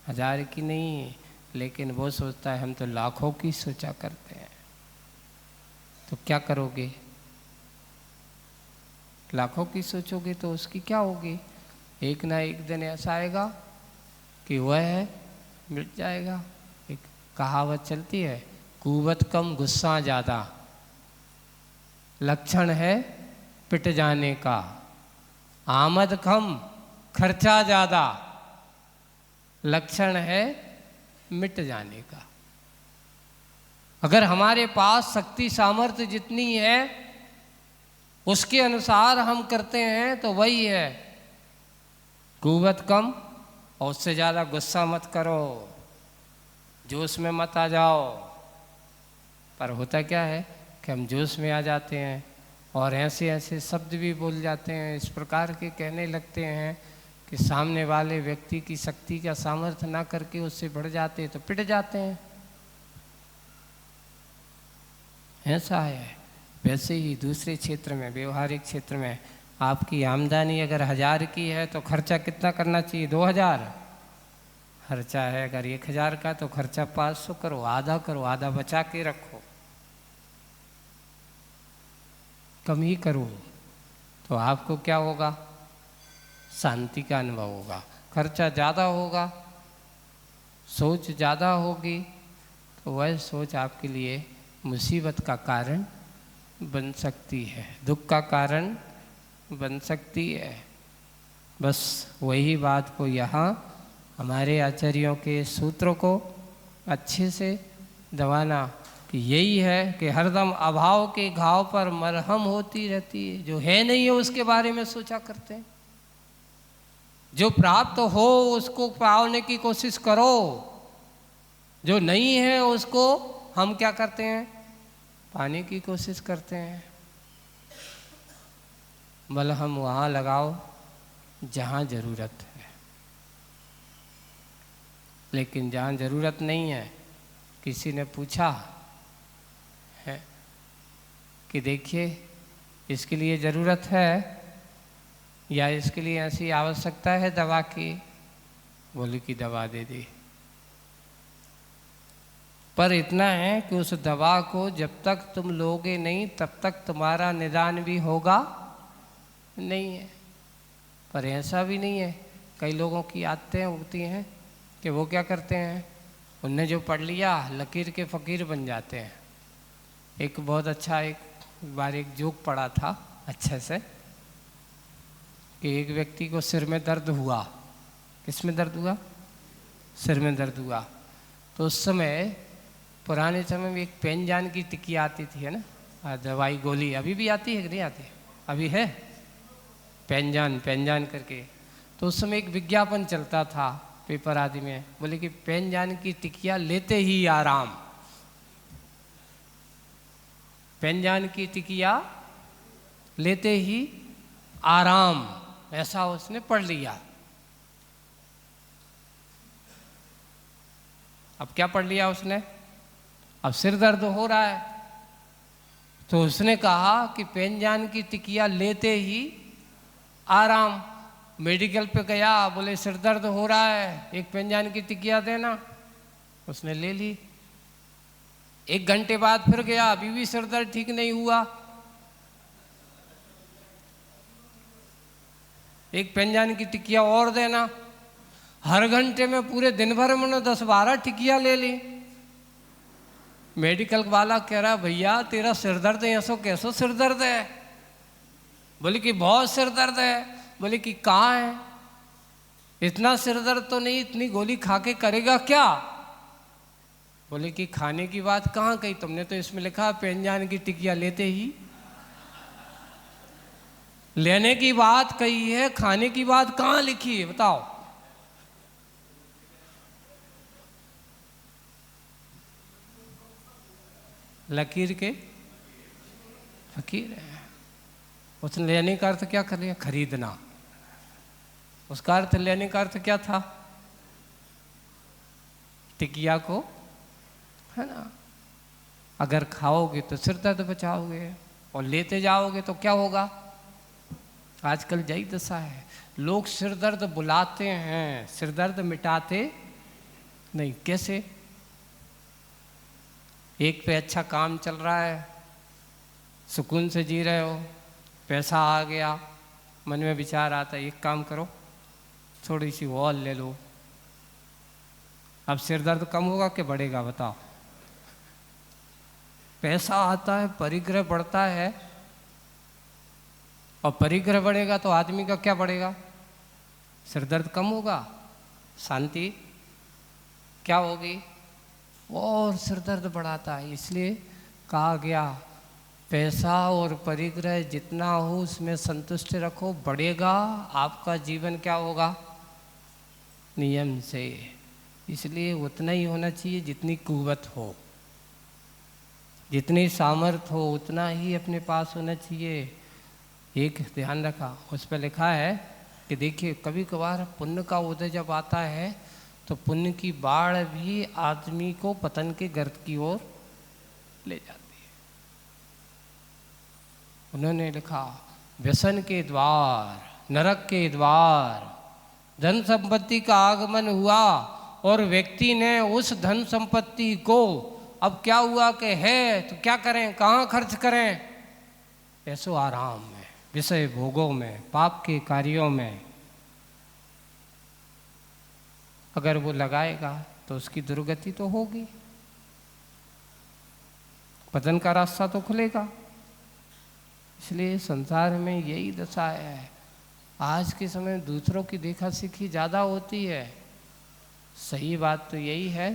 1000 की नहीं। लेकिन वो सोचता है हम तो लाखों की सोचा करते हैं। तो क्या करोगे? लाखों की सोचोगे तो उसकी क्या होगी? एक ना एक दिन ऐसा आएगा कि वह मिट जाएगा। एक कहावत चलती है, कुवत कम गुस्सा ज़्यादा, लक्षण है पिट जाने का। आमद कम खर्चा ज़्यादा, लक्षण है मिट जाने का। अगर हमारे पास शक्ति सामर्थ्य जितनी है उसके अनुसार हम करते हैं तो वही है। कुवत कम और उससे ज़्यादा गुस्सा मत करो, जोश में मत आ जाओ। पर होता क्या है कि हम जोश में आ जाते हैं और ऐसे ऐसे शब्द भी बोल जाते हैं, इस प्रकार के कहने लगते हैं कि सामने वाले व्यक्ति की शक्ति का सामर्थ्य ना करके उससे बढ़ जाते तो पिट जाते हैं। ऐसा है। वैसे ही दूसरे क्षेत्र में, व्यवहारिक क्षेत्र में, आपकी आमदनी अगर 1000 की है तो खर्चा कितना करना चाहिए? 2000। खर्चा है अगर 1000 का तो खर्चा 500 करो, आधा बचा के रखो, कम ही करो। तो आपको क्या होगा? शांति का अनुभव होगा। खर्चा ज़्यादा होगा, सोच ज़्यादा होगी, तो वह सोच आपके लिए मुसीबत का कारण बन सकती है, दुख का कारण बन सकती है। बस वही बात को यहाँ हमारे आचार्यों के सूत्रों को अच्छे से दबाना कि यही है कि हरदम अभाव के घाव पर मरहम होती रहती है। जो है नहीं है उसके बारे में सोचा करते हैं, जो प्राप्त हो उसको पाने की कोशिश करो, जो नहीं है उसको हम क्या करते हैं? पाने की कोशिश करते हैं। मलहम वहाँ लगाओ जहाँ ज़रूरत है, लेकिन जहाँ ज़रूरत नहीं है, किसी ने पूछा है कि देखिए इसके लिए ज़रूरत है या इसके लिए ऐसी आवश्यकता है दवा की, बोले कि दवा दे दी। पर इतना है कि उस दवा को जब तक तुम लोगे नहीं तब तक तुम्हारा निदान भी होगा नहीं है। पर ऐसा भी नहीं है, कई लोगों की आदतें होती हैं कि वो क्या करते हैं, उनने जो पढ़ लिया लकीर के फ़कीर बन जाते हैं। एक बहुत अच्छा एक बार एक जोक पढ़ा था अच्छे से कि एक व्यक्ति को सिर में दर्द हुआ। किस में दर्द हुआ? सिर में दर्द हुआ। तो उस समय पुराने समय में एक पेनजान की टिक्की आती थी, है ना, दवाई गोली। अभी भी आती है कि नहीं आती? अभी है पेनजान, पेनजान करके। तो उस समय एक विज्ञापन चलता था पेपर आदि में, बोले कि पेनजान की टिकिया लेते ही आराम। पेनजान की टिकिया लेते ही आराम, ऐसा उसने पढ़ लिया। अब क्या पढ़ लिया उसने? अब सिर दर्द हो रहा है तो उसने कहा कि पेनजान की टिकिया लेते ही आराम। मेडिकल पे गया, बोले सिर दर्द हो रहा है, एक पेनजान की टिकिया देना। उसने ले ली। एक घंटे बाद फिर गया, अभी भी सिर दर्द ठीक नहीं हुआ। एक पेनजान की टिकिया और देना। हर घंटे में पूरे दिन भर में 10-12 टिकिया ले ली। मेडिकल वाला कह रहा, भैया तेरा सिर दर्द है, ऐसो कैसो सिर दर्द है? बोले कि बहुत सिर दर्द है। बोले कि कहाँ है? इतना सिर दर्द तो नहीं, इतनी गोली खा के करेगा क्या? बोले कि खाने की बात कहाँ कही तुमने? तो इसमें लिखा पेनजान की टिकिया लेते ही। लेने की बात कही है, खाने की बात कहाँ लिखी है बताओ? लकीर के फकीर है। उसने लेने का अर्थ क्या कर लिया? खरीदना। उसका अर्थ लेने का अर्थ क्या था? टिकिया को, है ना, अगर खाओगे तो सिर दर्द बचाओगे और लेते जाओगे तो क्या होगा? आजकल यही दशा है। लोग सिर दर्द बुलाते हैं, सिर दर्द मिटाते नहीं। कैसे? एक पे अच्छा काम चल रहा है, सुकून से जी रहे हो, पैसा आ गया, मन में विचार आता है एक काम करो, थोड़ी सी और ले लो। अब सिर दर्द कम होगा कि बढ़ेगा बताओ? पैसा आता है, परिग्रह बढ़ता है, और परिग्रह बढ़ेगा तो आदमी का क्या बढ़ेगा? सिर दर्द कम होगा, शांति क्या होगी? और सिर दर्द बढ़ाता है। इसलिए कहा गया पैसा और परिग्रह जितना हो उसमें संतुष्ट रखो, बढ़ेगा आपका जीवन क्या होगा? नियम से। इसलिए उतना ही होना चाहिए जितनी कुव्वत हो, जितनी सामर्थ्य हो उतना ही अपने पास होना चाहिए। एक ध्यान रखा, उस पर लिखा है कि देखिए कभी कभार पुण्य का उदय जब आता है तो पुण्य की बाढ़ भी आदमी को पतन के गर्त की ओर ले जाती है। उन्होंने लिखा व्यसन के द्वार, नरक के द्वार, धन संपत्ति का आगमन हुआ और व्यक्ति ने उस धन संपत्ति को, अब क्या हुआ कि है तो क्या करें, कहाँ खर्च करें? ऐसो आराम में, विषय भोगों में, पाप के कार्यों में। अगर वो लगाएगा तो उसकी दुर्गति तो होगी, पतन का रास्ता तो खुलेगा। इसलिए संसार में यही दशा है। आज के समय दूसरों की देखा सीखी ज़्यादा होती है। सही बात तो यही है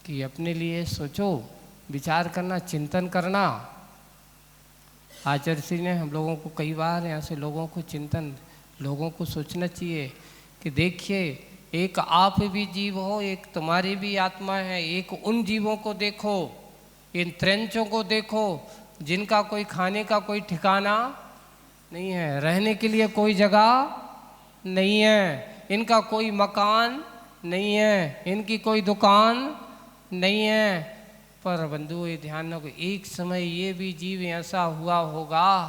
कि अपने लिए सोचो, विचार करना, चिंतन करना। आचार्य श्री ने हम लोगों को कई बार यहाँ से लोगों को चिंतन, लोगों को सोचना चाहिए कि देखिए एक आप भी जीव हो, एक तुम्हारी भी आत्मा है। एक उन जीवों को देखो, इन त्रैंचों को देखो जिनका कोई खाने का कोई ठिकाना नहीं है, रहने के लिए कोई जगह नहीं है, इनका कोई मकान नहीं है, इनकी कोई दुकान नहीं है। पर बंधु ये ध्यान रखो, एक समय ये भी जीव ऐसा हुआ होगा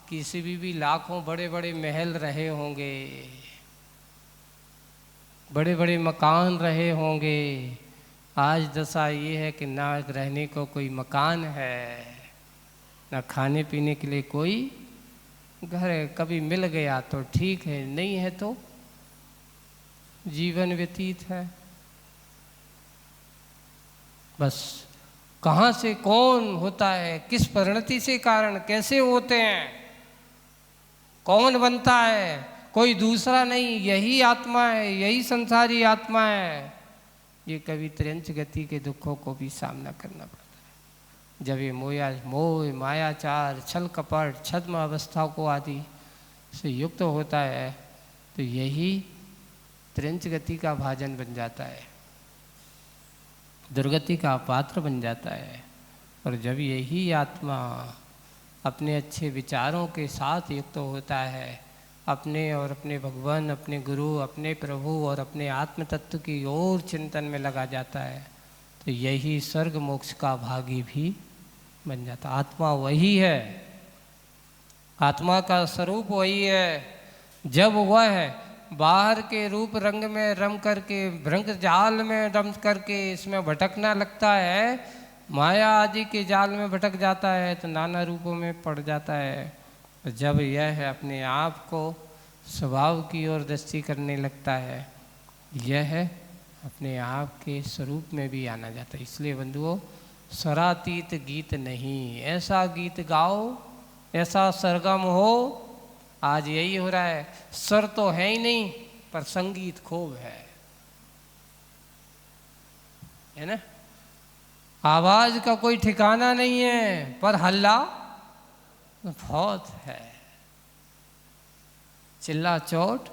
किसी भी लाखों बड़े बड़े महल रहे होंगे, बड़े बड़े मकान रहे होंगे, आज दशा ये है कि ना रहने को कोई मकान है, ना खाने पीने के लिए कोई घर है। कभी मिल गया तो ठीक है, नहीं है तो जीवन व्यतीत है। बस कहाँ से कौन होता है, किस परिणति से कारण कैसे होते हैं, कौन बनता है, कोई दूसरा नहीं, यही आत्मा है, यही संसारी आत्मा है। ये कभी त्रियंच गति के दुखों को भी सामना करना पड़ता है। जब ये मोह मायाचार छल कपट छद्म अवस्था को आदि से युक्त होता है तो यही त्रियंच गति का भाजन बन जाता है, दुर्गति का पात्र बन जाता है। और जब यही आत्मा अपने अच्छे विचारों के साथ युक्त होता है, अपने और अपने भगवान, अपने गुरु, अपने प्रभु और अपने आत्म तत्व की ओर चिंतन में लगा जाता है, तो यही स्वर्ग मोक्ष का भागी भी बन जाता। आत्मा वही है, आत्मा का स्वरूप वही है। जब वह बाहर के रूप रंग में रम करके, रंग जाल में रम करके इसमें भटकना लगता है, माया आदि के जाल में भटक जाता है, तो नाना रूपों में पड़ जाता है। जब यह अपने आप को स्वभाव की ओर दृष्टि करने लगता है, यह अपने आप के स्वरूप में भी आना जाता है। इसलिए बंधुओं, स्वरातीत गीत नहीं, ऐसा गीत गाओ, ऐसा सरगम हो। आज यही हो रहा है, स्वर तो है ही नहीं पर संगीत खूब है ना। आवाज का कोई ठिकाना नहीं है पर हल्ला बहुत है, चिल्ला चोट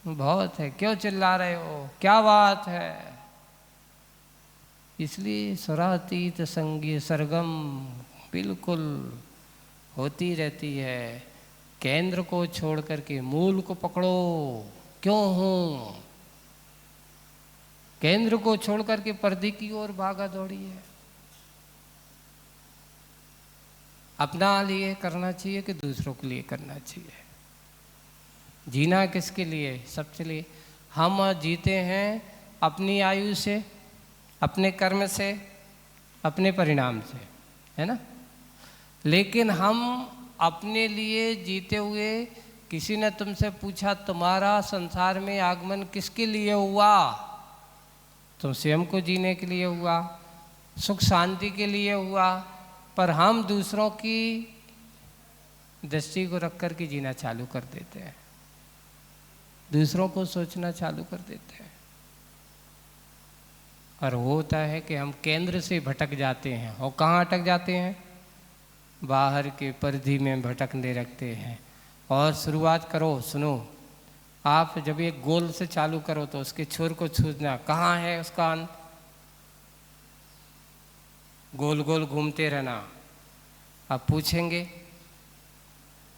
बहुत है। क्यों चिल्ला रहे हो, क्या बात है? इसलिए स्वरातीत संगीत सरगम बिल्कुल होती रहती है। केंद्र को छोड़ करके मूल को पकड़ो। क्यों हूं? केंद्र को छोड़ करके पर्दे की ओर भागा दौड़ी है। अपना लिए करना चाहिए कि दूसरों के लिए करना चाहिए? जीना किसके लिए? सबके लिए। हम जीते हैं अपनी आयु से, अपने कर्म से, अपने परिणाम से, है ना। लेकिन हम अपने लिए जीते हुए, किसी ने तुमसे पूछा तुम्हारा संसार में आगमन किसके लिए हुआ? तुम स्वयं को जीने के लिए हुआ, सुख शांति के लिए हुआ, पर हम दूसरों की दृष्टि को रख कर के जीना चालू कर देते हैं, दूसरों को सोचना चालू कर देते हैं। और होता है कि हम केंद्र से भटक जाते हैं। और कहाँ अटक जाते हैं? बाहर के परिधि में भटकने रखते हैं। और शुरुआत करो, सुनो, आप जब एक गोल से चालू करो तो उसके छोर को छूना, कहाँ है उसका अंत? गोल गोल घूमते रहना। आप पूछेंगे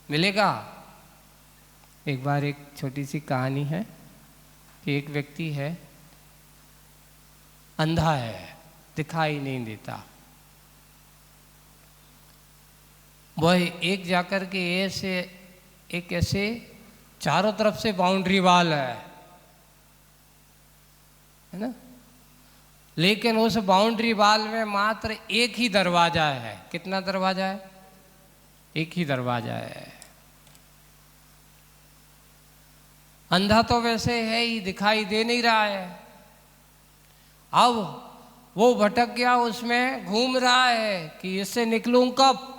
मिलेगा? एक बार एक छोटी सी कहानी है कि एक व्यक्ति है, अंधा है, दिखाई नहीं देता। वह एक जाकर के ऐसे चारों तरफ से बाउंड्री वाल है ना। लेकिन उस बाउंड्री वाल में मात्र एक ही दरवाजा है। कितना दरवाजा है? एक ही दरवाजा है। अंधा तो वैसे है ही, दिखाई दे नहीं रहा है। अब वो भटक गया, उसमें घूम रहा है कि इससे निकलूं कब।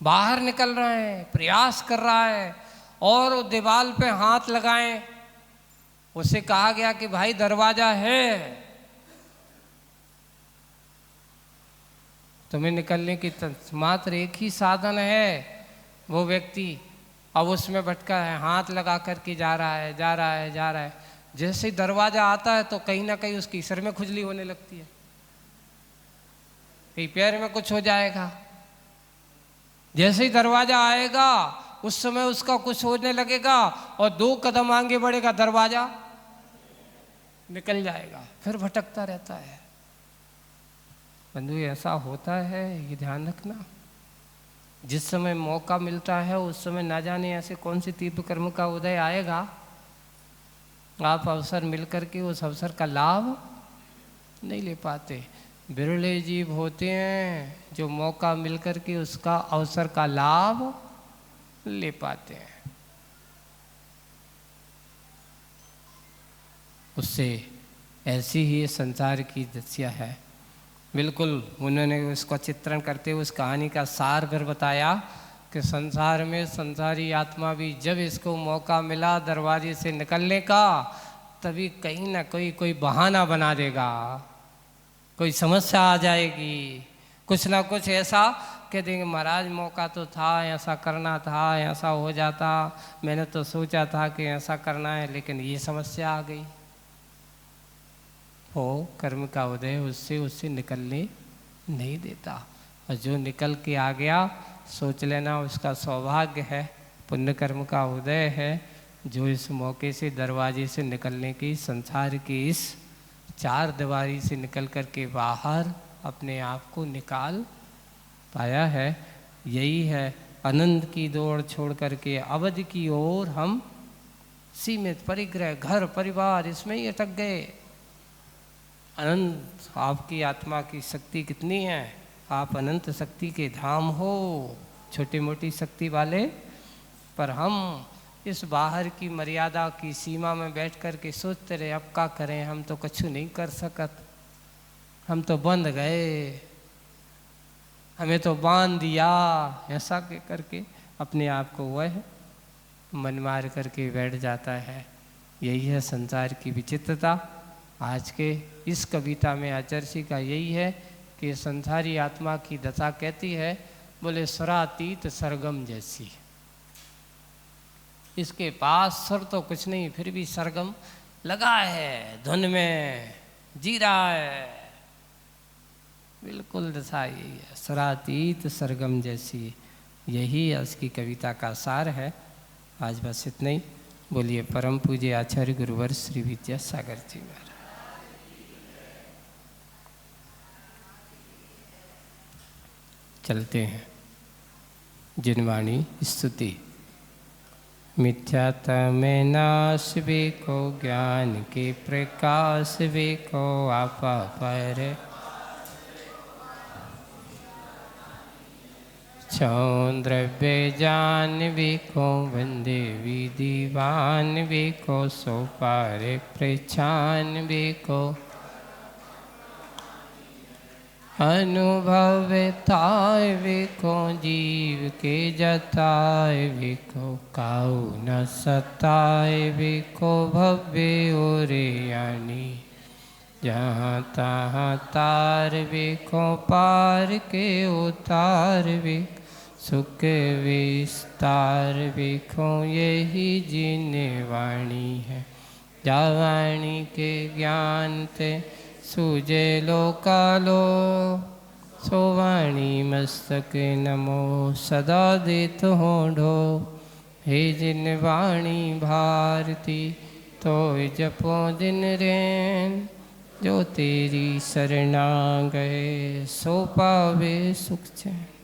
बाहर निकल रहे हैं, प्रयास कर रहा है, और दीवार पे हाथ लगाएं। उससे कहा गया कि भाई दरवाजा है, तुम्हें निकलने की मात्र एक ही साधन है। वो व्यक्ति अब उसमें भटका है, हाथ लगा करके जा रहा है, जा रहा है, जा रहा है। जैसे ही दरवाजा आता है तो कहीं ना कहीं उसकी सिर में खुजली होने लगती है, कहीं पैर में कुछ हो जाएगा। जैसे ही दरवाजा आएगा उस समय उसका कुछ होने लगेगा, और 2 कदम आगे बढ़ेगा, दरवाजा निकल जाएगा, फिर भटकता रहता है। बंधु, ऐसा होता है, ये ध्यान रखना। जिस समय मौका मिलता है उस समय ना जाने ऐसे कौन सी तीव्र कर्म का उदय आएगा आप अवसर मिल करके उस अवसर का लाभ नहीं ले पाते। बिरले जीव होते हैं जो मौका मिल करके उसका अवसर का लाभ ले पाते हैं। उससे ऐसी ही संसार की दशा है। बिल्कुल उन्होंने उसका चित्रण करते हुए उस कहानी का सार भर बताया कि संसार में संसारी आत्मा भी जब इसको मौका मिला दरवाजे से निकलने का, तभी कहीं ना कोई बहाना बना देगा, कोई समस्या आ जाएगी, कुछ ना कुछ ऐसा कह देंगे, महाराज मौका तो था, ऐसा करना था, ऐसा हो जाता, मैंने तो सोचा था कि ऐसा करना है, लेकिन ये समस्या आ गई। हो कर्म का उदय उससे निकलने नहीं देता, और जो निकल के आ गया सोच लेना उसका सौभाग्य है, पुण्य कर्म का उदय है, जो इस मौके से दरवाजे से निकलने की, संसार की इस चार दीवारी से निकल कर के बाहर अपने आप को निकाल पाया है। यही है अनंत की दौड़ छोड़ करके अवधि की ओर हम सीमित परिग्रह, घर परिवार इसमें ही अटक गए। अनंत आपकी आत्मा की शक्ति कितनी है, आप अनंत शक्ति के धाम हो, छोटी मोटी शक्ति वाले, पर हम इस बाहर की मर्यादा की सीमा में बैठ कर के सोचते रहे अब क्या करें, हम तो कुछ नहीं कर सकत, हम तो बंध गए, हमें तो बांध दिया, ऐसा के करके अपने आप को वह मन मार करके बैठ जाता है। यही है संसार की विचित्रता। आज के इस कविता में आचर्षी का यही है कि संसारी आत्मा की दशा कहती है, बोले स्वरातीत सरगम जैसी, इसके पास सुर तो कुछ नहीं फिर भी सरगम लगा है, धुन में जी रहा है। बिल्कुल दशा यही है, स्वरातीत सरगम जैसी। यही उसकी कविता का सार है। आज बस इतना ही। बोलिए परम पूज्य आचार्य गुरुवर श्री विद्यासागर जी महाराज। चलते हैं जिनवाणी स्तुति। मिथ्यात्म नाश को ज्ञान के प्रकाश को आपा पर छौ द्रव्य जान को वंदे विधिवान को सो पार प्रछान को अनुभवताय को जीव के जताय को काऊ न सताय को भव्य और यानी जहाँ तहाँ तार को पार के उतार सुख विस्तार को यही जिन वाणी है। जावाणी के ज्ञान ते सूझे लोकालो सोवाणी मस्तक नमो सदा देत होंढो। हे जिन वाणी भारती तो जपो दिन रैन जो तेरी शरणा गए सो पावे सुख चैन।